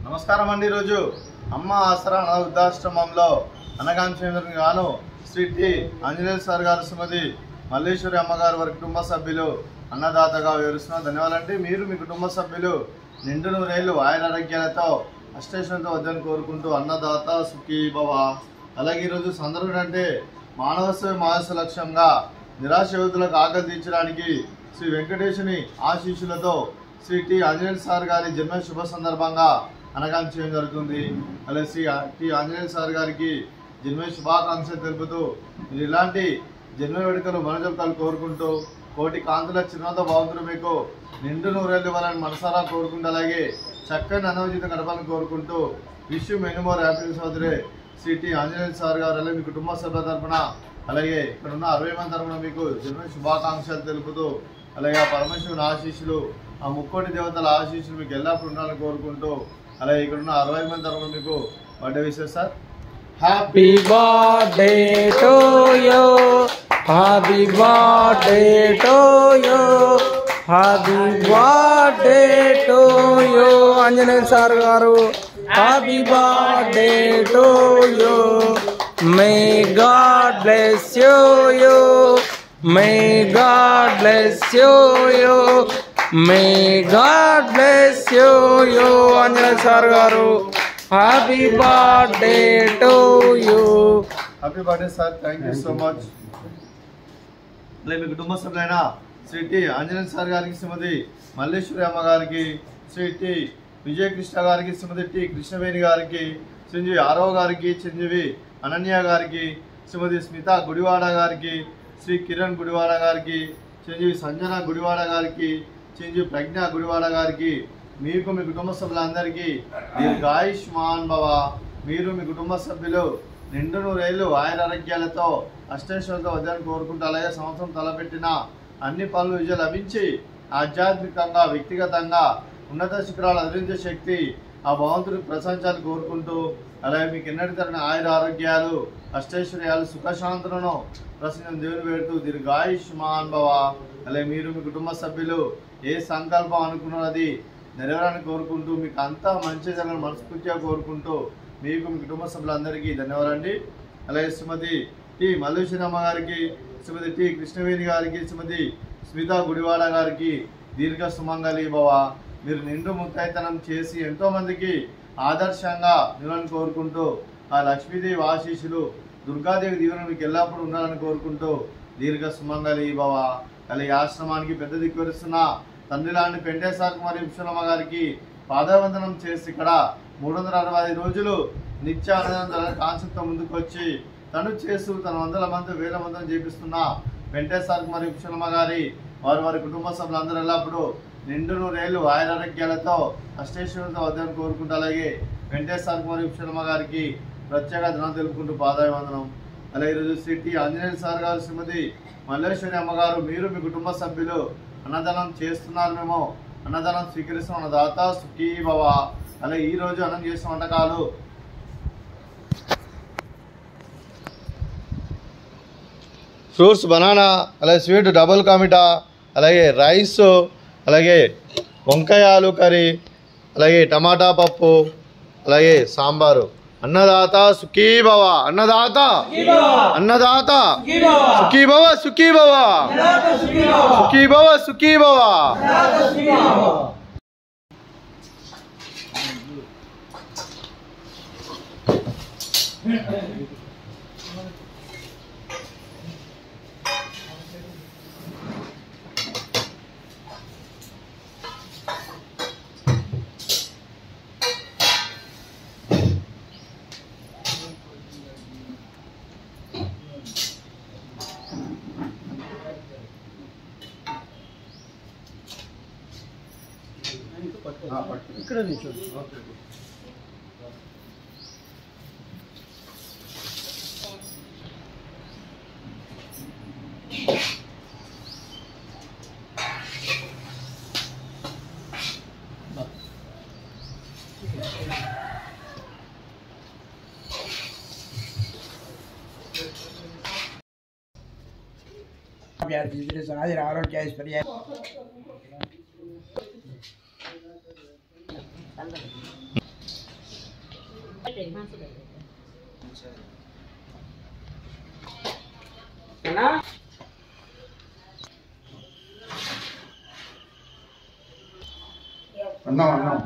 నమస్కారం అండి. ఈరోజు అమ్మ ఆసరా అనాథ వృద్ధాశ్రమంలో అనగాంచేందుకు గాను శ్రీ టి ఆంజనేయ సార్ గారు శ్రీమతి మల్లేశ్వరి అమ్మగారు వారి కుటుంబ సభ్యులు అన్నదాతగా వివరిస్తున్నారు. ధన్యవాదాలండి. మీరు మీ కుటుంబ సభ్యులు నిండు నూరేళ్లు ఆయురారోగ్యాలతో అష్టైశ్వర్యంతో వద్దని కోరుకుంటూ అన్నదాత సుఖీ భవ. అలాగే ఈరోజు సందర్భం అంటే మానవ సేవ మహర్షి లక్ష్యంగా నిరాశ యువతులకు ఆకలి తీర్చడానికి శ్రీ వెంకటేశుని ఆశీస్సులతో శ్రీ టి ఆంజనేయ సార్ గారి జన్మ శుభ సందర్భంగా అనగాం చేయడం జరుగుతుంది. అలాగే శ్రీ టి ఆంజనేయ సార్ గారికి జన్మ శుభాకాంక్షలు తెలుపుతూ మీరు ఇలాంటి జన్మ వేడుకలు మనజొప్తాలు కోరుకుంటూ కోటి కాంతుల చిరునవ్వుతో భగవంతుడు మీకు నిండు నూరేళ్ళు ఇవ్వాలని మనసారా కోరుకుంటూ అలాగే చక్కని అనుభూతితో గడపాలని కోరుకుంటూ wish you many more happy సోదరే శ్రీ టి ఆంజనేయ సార్ గారు అలాగే మీ కుటుంబ సభ్యుల తరఫున అలాగే ఇక్కడ ఉన్న 60 మంది తరఫున మీకు జన్మ శుభాకాంక్షలు తెలుపుతూ అలాగే ఆ పరమేశ్వరుని ఆశీస్సులు ఆ ముక్కోటి దేవతల ఆశీస్సులు మీకు ఎల్లప్పుడూ ఉండాలని కోరుకుంటూ అలాగే ఇక్కడ ఉన్న 60 మంది తరఫున మీకు birthday wishes sir. Happy birthday to you, happy birthday to you, happy birthday to you Anjaneya sir garu. Happy birthday to you. May God bless you, may God bless you, may God bless you Anjaneya sir garu. Happy birthday to you. Happy birthday sir. Thank you so much. అలాగే మీ కుటుంబ సభ్యులైన Shri T Anjaneya sir గారికి శ్రీమతి మల్లేశ్వరి అమ్మ గారికి, Shri T Vijayakrishna గారికి, శ్రీమతి T Krishnaveni గారికి, చిరంజీవి ఆరవ గారికి, చిరంజీవి అనన్య గారికి, శ్రీమతి స్మిత గుడివాడ గారికి, శ్రీ కిరణ్ గుడివాడ గారికి, చిరంజీవి సంజన గుడివాడ గారికి, చిరంజీవి ప్రజ్ఞ గుడివాడ గారికి, మీకు మీ కుటుంబ సభ్యులందరికీ దీర్ఘాయుష్మాన్ భవ. మీరు మీ కుటుంబ సభ్యులు నిండు నూరేళ్లు ఆయురారోగ్యాలతో అష్టైశ్వర్యంతో వద్దని కోరుకుంటూ అలాగే సంవత్సరం తలపెట్టిన అన్ని పనులు విజయం లభించి ఆధ్యాత్మికంగా వ్యక్తిగతంగా ఉన్నత శిఖరాలు అధిరించే శక్తి ఆ భగవంతుడికి ప్రశంసాలు కోరుకుంటూ అలాగే మీకు ఎన్నటి తరని ఆయురారోగ్యాలు అష్టైశ్వర్యాలు సుఖశాంతులను ప్రసన్నం దేవుని పెడుతూ దీర్ఘాయుష్మాన్ భవ. అలాగే మీరు మీ కుటుంబ సభ్యులు ఏ సంకల్పం అనుకున్నది నెరవేరాలని కోరుకుంటూ మీకు అంతా మంచి జరగాలని మనస్ఫూర్తిగా కోరుకుంటూ మీకు మీ కుటుంబ సభ్యులందరికీ ధన్యవాదాలండి. అలాగే శ్రీమతి టి మల్లేశ్వరి అమ్మ గారికి, శ్రీమతి టి కృష్ణవేణి గారికి, శ్రీమతి స్మిత గుడివాడ గారికి దీర్ఘ సుమంగళి భవ. మీరు నిండు ముత్తైతనం చేసి ఎంతోమందికి ఆదర్శంగా నిలవాలని కోరుకుంటూ ఆ లక్ష్మీదేవి ఆశీస్సులు దుర్గాదేవి దీవెన మీకు ఎల్లప్పుడూ ఉండాలని కోరుకుంటూ దీర్ఘ సుమంగళి భవ. అలాగే ఆశ్రమానికి పెద్ద దిక్కువరిస్తున్న తండ్రి లాంటి పెంటేశ్వర కుమారి విశ్వనమ్మ గారికి పాదవందనం చేసి ఇక్కడ 365 రోజులు నిత్య ఆనందం కాన్సెప్ట్తో ముందుకు వచ్చి తను చేస్తూ తన వందల మంది వేల మందిని చేపిస్తున్న పెంటేశ్వర కుమారి విశ్వనమ్మ గారి వారి కుటుంబ సభ్యులందరూ ఎల్లప్పుడూ నిండు నూరేళ్లు ఆయురారోగ్యాలతో అష్టైశ్వర్యంతో వద్దని కోరుకుంటూ అలాగే వెంకటేశ్వర కుమారి విశ్వనమ్మ గారికి ప్రత్యేక ధనం తెలుపుకుంటూ పాదాభివందనం. అలాగే ఈరోజు శ్రీ టి ఆంజనేయ సార్ గారు, శ్రీమతి మల్లేశ్వరి అమ్మగారు, మీరు మీ కుటుంబ సభ్యులు అన్నదానం చేస్తున్నారు. మేము అన్నదానం స్వీకరిస్తున్న అన్నదాత సుఖీ భవ. అలాగే ఈరోజు అన్నం చేసిన వంటకాలు ఫ్రూట్స్ బనానా, అలాగే స్వీట్ డబుల్ కామిటా, అలాగే రైస్, అలాగే వంకాయ ఆలు కర్రీ, అలాగే టమాటా పప్పు, అలాగే సాంబారు. అన్నదాత సుఖీ భవ. అన్నదాత అన్నదాత సుఖీ భవ, సుఖీ భవ, సుఖీ భవ, సుఖీ భవ. ఇక్కడ నుంచి ఆరోగ్య ఐశ్వర్య అన్నం అన్నం